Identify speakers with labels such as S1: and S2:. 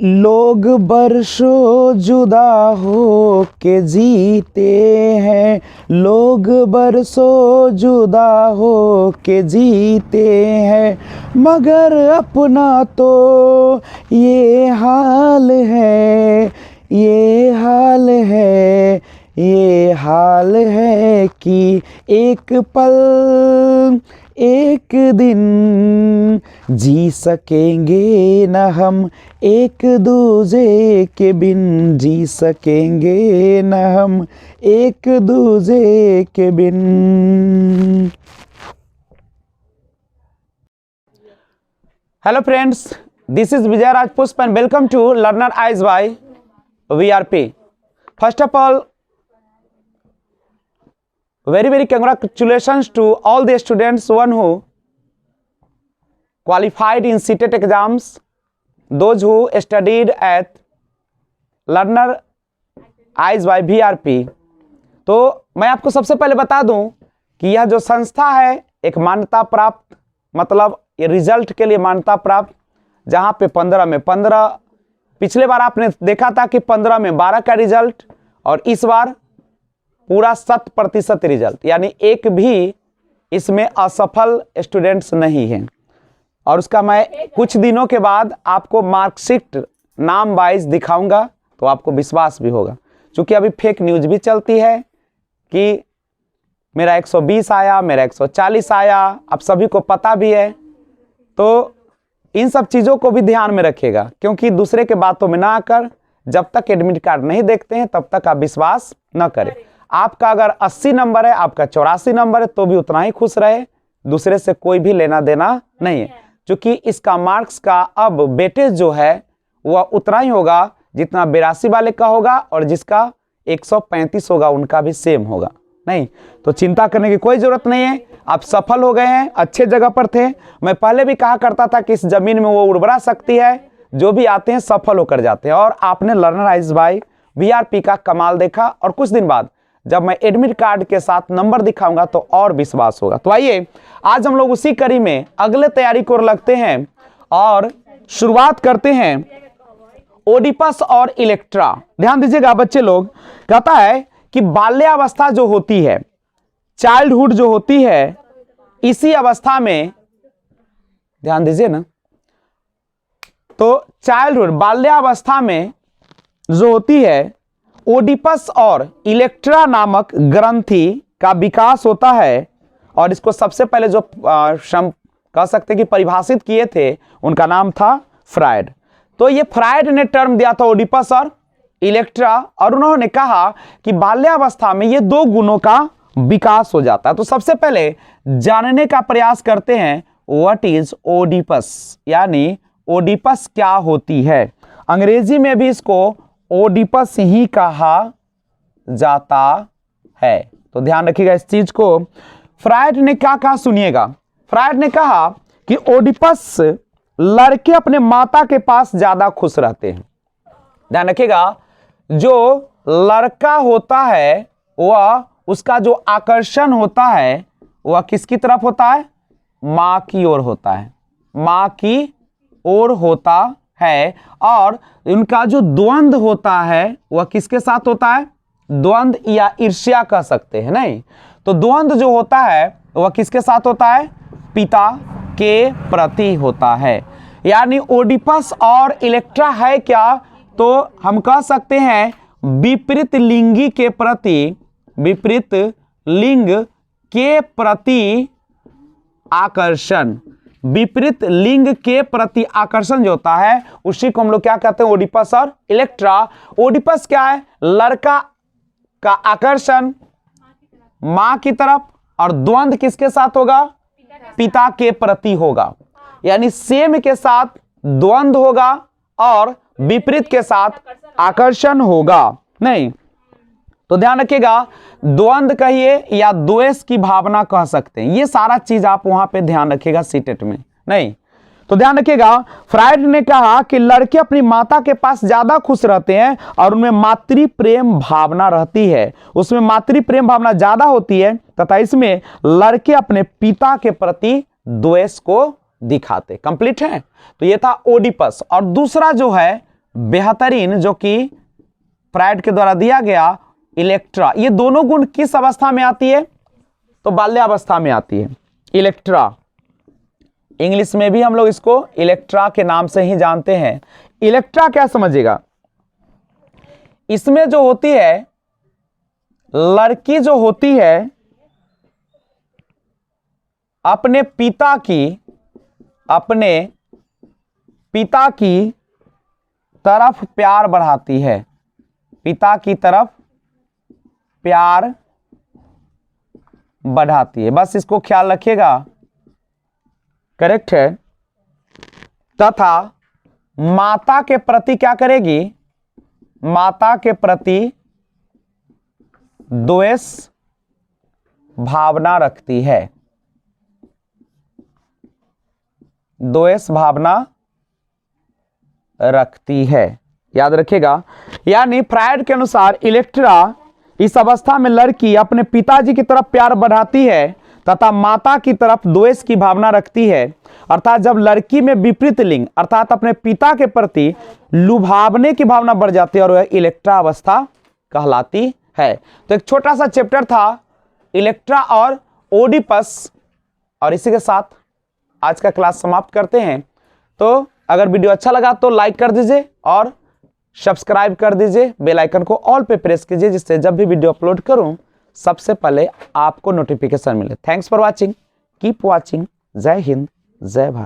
S1: लोग बरसों जुदा हो के जीते हैं, लोग बरसों जुदा हो के जीते हैं, मगर अपना तो ये हाल है, ये हाल है, ये हाल है कि एक पल एक दिन जी सकेंगे न हम, एक दूजे के बिन जी सकेंगे न हम, एक दूजे के बिन। Hello friends, this is Vijay Rajpushp and welcome to Learner Eyes by VRP. First of all, very congratulations to all the students one who qualified in CTET exams, those who studied at Learner Eyes by VRP. तो मैं आपको सबसे पहले बता दूं कि यह जो संस्था है एक मान्यता प्राप्त, मतलब ये रिजल्ट के लिए मान्यता प्राप्त, जहां पे 15 पिछले बार आपने देखा था कि 15 में 12 का रिजल्ट और इस बार पूरा 100% रिजल्ट, यानी एक भी इसमें असफल स्टूडेंट्स नहीं हैं। और उसका मैं कुछ दिनों के बाद आपको मार्कशीट नाम वाइज दिखाऊंगा तो आपको विश्वास भी होगा, क्योंकि अभी फेक न्यूज भी चलती है कि मेरा 120 आया, मेरा 140 आया, आप सभी को पता भी है। तो इन सब चीज़ों को भी ध्यान में रखिएगा, क्योंकि दूसरे के बातों में ना आकर जब तक एडमिट कार्ड नहीं देखते हैं तब तक आप विश्वास न करें। आपका अगर 80 नंबर है, आपका 84 नंबर है, तो भी उतना ही खुश रहे, दूसरे से कोई भी लेना देना नहीं है, क्योंकि इसका मार्क्स का अब वेटेज जो है वह उतना ही होगा जितना 82 वाले का होगा, और जिसका 135 होगा उनका भी सेम होगा। नहीं तो चिंता करने की कोई जरूरत नहीं है, आप सफल हो गए हैं, अच्छे जगह पर थे। मैं पहले भी कहा करता था कि इस जमीन में वो उर्वरा शक्ति है, जो भी आते हैं सफल होकर जाते हैं, और आपने लर्नर आइज बाय VRP का कमाल देखा। और कुछ दिन बाद जब मैं एडमिट कार्ड के साथ नंबर दिखाऊंगा तो और विश्वास होगा। तो आइए आज हम लोग उसी कड़ी में अगले तैयारी को लगते हैं और शुरुआत करते हैं ओडिपस और इलेक्ट्रा। ध्यान दीजिएगा बच्चे लोग, कहता है कि बाल्यावस्था जो होती है, चाइल्डहुड जो होती है, इसी अवस्था में, ध्यान दीजिए ना, तो चाइल्डहुड बाल्यावस्था में जो होती है, ओडिपस और इलेक्ट्रा नामक ग्रंथि का विकास होता है। और इसको सबसे पहले जो कह सकते कि परिभाषित किए थे उनका नाम था फ्रायड। तो ये फ्रायड ने टर्म दिया था ओडिपस और इलेक्ट्रा, और उन्होंने कहा कि बाल्यावस्था में ये दो गुणों का विकास हो जाता है। तो सबसे पहले जानने का प्रयास करते हैं व्हाट इज ओडिपस, यानी ओडिपस क्या होती है। अंग्रेजी में भी इसको ओडिपस ही कहा जाता है, तो ध्यान रखिएगा इस चीज को। फ्रायड ने क्या कहा सुनिएगा। फ्रायड ने कहा कि ओडिपस लड़के अपने माता के पास ज्यादा खुश रहते हैं। ध्यान रखिएगा, जो लड़का होता है वह, उसका जो आकर्षण होता है वह किसकी तरफ होता है, मां की ओर होता है, मां की ओर होता है। और उनका जो द्वंद्व होता है वह किसके साथ होता है, द्वंद्व या ईर्ष्या कह सकते हैं। नहीं तो द्वंद्व जो होता है वह किसके साथ होता है, पिता के प्रति होता है। यानी ओडिपस और इलेक्ट्रा है क्या, तो हम कह सकते हैं विपरीत लिंगी के प्रति, विपरीत लिंग के प्रति आकर्षण, विपरीत लिंग के प्रति आकर्षण जो होता है उसी को हम लोग क्या कहते हैं, ओडिपस और इलेक्ट्रा। ओडिपस क्या है, लड़का का आकर्षण मां की तरफ, और द्वंद्व किसके साथ होगा, पिता के प्रति होगा। यानी सेम के साथ द्वंद्व होगा और विपरीत के साथ आकर्षण होगा। नहीं तो ध्यान रखिएगा, द्वंद्व कहिए या द्वेष की भावना कह सकते हैं, ये सारा चीज आप वहां पे ध्यान रखिएगा सीटेट में। नहीं तो ध्यान रखिएगा, फ्रायड ने कहा कि लड़के अपनी माता के पास ज्यादा खुश रहते हैं और उनमें मातृ प्रेम भावना रहती है, उसमें मातृ प्रेम भावना ज्यादा होती है, तथा इसमें लड़के अपने पिता के प्रति द्वेष को दिखाते। कंप्लीट है। तो ये था ओडिपस। और दूसरा जो है बेहतरीन जो कि फ्रायड के द्वारा दिया गया इलेक्ट्रा। ये दोनों गुण किस अवस्था में आती है? तो बाल्यावस्था में आती है। इलेक्ट्रा, इंग्लिश में भी हम लोग इसको इलेक्ट्रा के नाम से ही जानते हैं। इलेक्ट्रा क्या समझिएगा, इसमें जो होती है लड़की जो होती है अपने पिता की तरफ प्यार बढ़ाती है, पिता की तरफ प्यार बढ़ाती है। बस इसको ख्याल रखिएगा, करेक्ट है। तथा माता के प्रति क्या करेगी? माता के प्रति द्वेष भावना रखती है, द्वेष भावना रखती है, याद रखिएगा। यानी फ्रायड के अनुसार इलेक्ट्रा, इस अवस्था में लड़की अपने पिताजी की तरफ प्यार बढ़ाती है तथा माता की तरफ द्वेष की भावना रखती है। अर्थात जब लड़की में विपरीत लिंग अर्थात अपने पिता के प्रति लुभावने की भावना बढ़ जाती है और वह इलेक्ट्रा अवस्था कहलाती है। तो एक छोटा सा चैप्टर था इलेक्ट्रा और ओडिपस, और इसी के साथ आज का क्लास समाप्त करते हैं। तो अगर वीडियो अच्छा लगा तो लाइक कर दीजिए और सब्सक्राइब कर दीजिए, बेल आइकन को ऑल पे प्रेस कीजिए, जिससे जब भी वीडियो अपलोड करूं सबसे पहले आपको नोटिफिकेशन मिले। Thanks for watching, keep watching. जय हिंद, जय भारत।